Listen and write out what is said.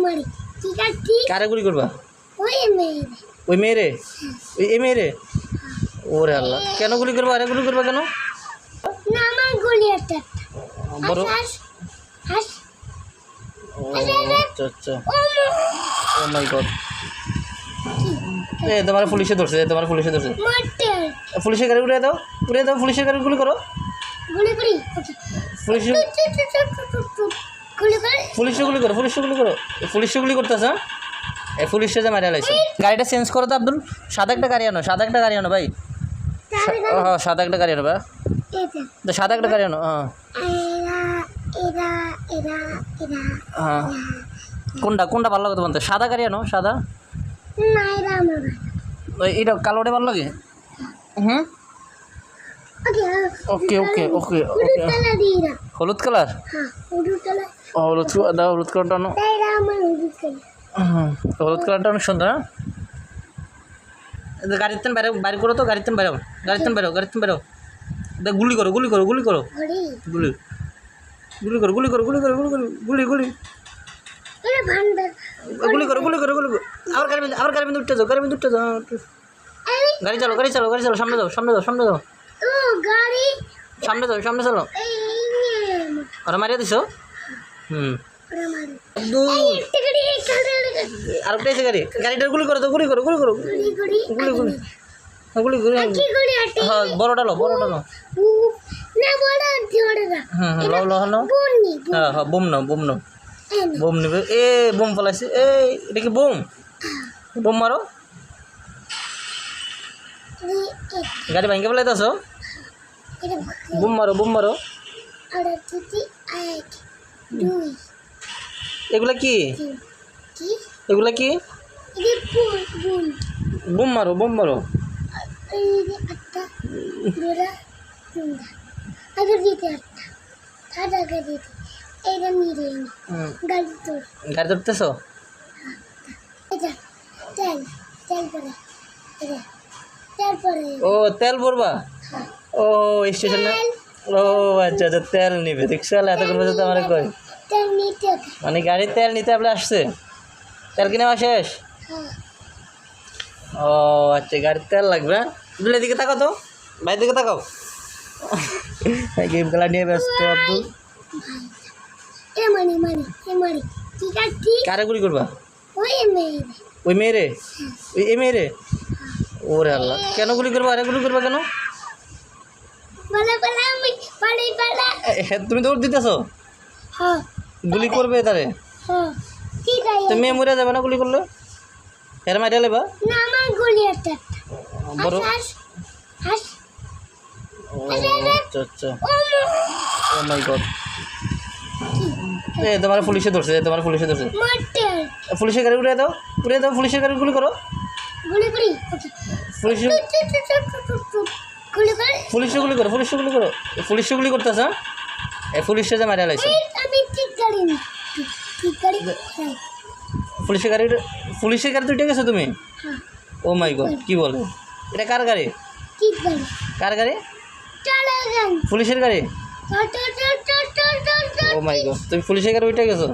মারি ঠিক আছে ঠিক কারে গুলি করবা? ওই মেয়ে ওই মেয়েরে? ওই এই মেয়েরে? ওরে আল্লাহ, কেন গুলি করবা? আরে গুলি করবা কেন? না আমার গুলি একটা বড় হাস হাস ও আচ্ছা আচ্ছা। ও মাই গড, এ তোমার পুলিশে ধরছে, তোমার পুলিশে ধরছে। মারতে পুলিশের গাড়ি উড়িয়ে দাও, উড়িয়ে দাও, পুলিশের গাড়ি গুলি করো। গুলি করি পুলিশ গুলি করি পুলিশে গুলি করো, পুলিশে গুলি করো। পুলিশে গুলি করতেছ? এই পুলিশে যে মারিয়া লাইছে। গাড়িটা চেঞ্জ করো তো আব্দুল, সাদা একটা গাড়ি আনো, সাদা একটা গাড়ি আনো ভাই। হ্যাঁ সাদা একটা গাড়ি আনো ভাই, তো সাদা একটা গাড়ি আনো। হ্যাঁ এরা এরা এরা হ্যাঁ, কোনটা কোনটা ভালো লাগে তোমার? সাদা গাড়ি আনো, সাদা। না এরা আমার ওই এটা কালোটা ভালো লাগে। হুম ওকে ওকে ওকে ওকে হলুদ ওকে। কালার দিরা হলুদ কালার? হ্যাঁ হলুদ কালার ও হলুদ দাও, হলুদ কালারটা আনো। এরা আমার হলুদ কালার হলুদ কালারটা অনেক সুন্দর। হ্যাঁ গাড়ির তেন বাইরে বাইরে করো তো, গাড়ির তেন বাইরে, গাড়ির তেন বাইরে, গাড়ির তেন বাইরে। দেখ গুলি করো, গুলি করো, গুলি করো, হরি গুলি গুলি করো, গুলি করো, গুলি করো, গুলি করো, গুলি গুলি এরা ভান্ডার গুলি করো, গুলি করো, গুলি করো। আবার গাড়ি মধ্যে উঠতে যাও, গাড়ি মধ্যে উঠতে যাও। গাড়ি চালো, গাড়ি চালো, গাড়ি চালো, সামনে যাও, সামনে যাও, সামনে যাও, ও গাড়ি সামনে যাও, সামনে চালো। এই ওরা মারিয়ে দিছো? হুম ওরা মারি আব্দুল, একটা গাড়ি এই কালার আরেকটা এসে গাড়ি, গাড়িটা গুলি করো তো, গুলি করো, গুলি করো, গুলি গুলি গুলি গুলি গুলি গুলি। কি গুলি আটে হ্যাঁ বড়টা লো, বড়টা লো। না বড় জোরে না হুম লো লো লো। বন্নি হ্যাঁ হ্যাঁ বোম নাও, বোম নাও, এনে বোম নেবে। এ বোম ফলাইছে, এই এটা কি বোম? বোম মারো। গাড়ি ভাঙ্গে ফেলাইতেছ? এটা বোম মারো, বোম মারো। আর দুটি এক দুই এগুলা কি? তিন কি এগুলা কি? এটা বুন বুন বোম মারো, বোম মারো। এই যে একটা দুরা তিনটা আগে দিতে একটা সাদা গাড়ি এটা নিয়ে গাড়ি তোর গাড়ি ধরতেছ? এটা তেল তেল পরে এটা তারপরে ও তেল ভরবা? ও স্টেশনে? ও আচ্ছা আচ্ছা, তেল নিবে। দেখছো এতক্ষণ পর্যন্ত আমার কই, তেল নিতে হবে মানে গাড়ির তেল নিতে আপনি আসছে? তেল কিনে শেষ? হ্যাঁ ও আচ্ছা, গাড়ির তেল লাগবে। আব্দুল এদিকে তাকাও তো, ভাইয়ের দিকে তাকাও। গেম খেলা নিয়ে ব্যস্ত আব্দুল। এ মানি মানি এ মানি ঠিক আছে ঠিক কারে গুলি করবা? ওই মেয়ে ওই মেয়েরে? ওই এই মেয়েরে? ওরে আল্লাহ, কেন গুলি করবা? আরে গুলি করবা কেন? বলে বলে আমি পালি পালা তুমি দৌড় দিতেছো? হ্যাঁ গুলি করবে তারে? হ্যাঁ ঠিক আছে তুমি মেয়ে মরে যাবে না গুলি করলে? এর মাইরা লেবা? না আমার গুলি একটা বড় হাস হাস ও আচ্ছা আচ্ছা। ও মাই গড, এ তোমার পুলিশে ধরছে, তোমার পুলিশে ধরছে। মারতে পুলিশের গাড়ি উড়িয়ে দাও, উড়িয়ে দাও, পুলিশের গাড়ি গুলি করো। গুলি করি পুলিশ গুলি করি পুলিশে গুলি করো, পুলিশে গুলি করো। পুলিশে গুলি করতেছ? এই পুলিশে যে মারিয়া লাইছে। আমি ঠিক গাড়ি না ঠিক গাড়ি পুলিশের গাড়ি, পুলিশের গাড়ি উঠে গেছো তুমি? হ্যাঁ ও মাই গড, কি বলে? এটা কার গাড়ি? ঠিক গাড়ি কার গাড়ি? চলে যান পুলিশের গাড়ি? চল চল চল চল চল চল ও মাই গড, তুমি পুলিশের গাড়ি উঠে গেছো?